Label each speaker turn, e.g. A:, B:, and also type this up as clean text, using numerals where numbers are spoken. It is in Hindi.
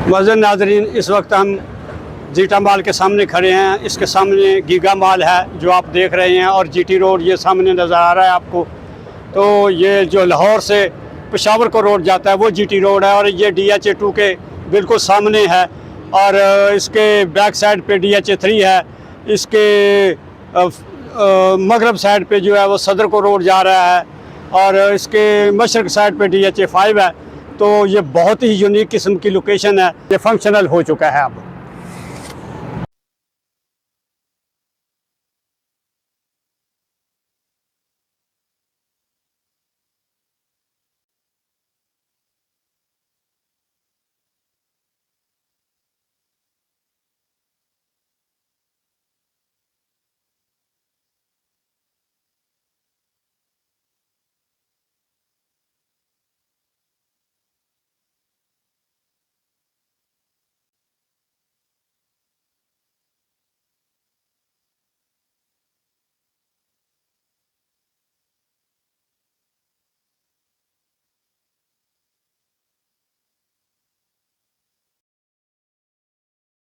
A: मज़र नाजरीन, इस वक्त हम जीटा माल के सामने खड़े हैं। इसके सामने गीगा माल है जो आप देख रहे हैं, और जीटी रोड ये सामने नज़र आ रहा है आपको। तो ये जो लाहौर से पेशावर को रोड जाता है वो जीटी रोड है, और ये DHA2 के बिल्कुल सामने है। और इसके बैक साइड पे DHA3 है। इसके मगरब साइड पे जो है वो सदर को रोड जा रहा है, और इसके मशरक साइड पे DHA5 है। तो ये बहुत ही यूनिक किस्म की लोकेशन है। ये फंक्शनल हो चुका है अब।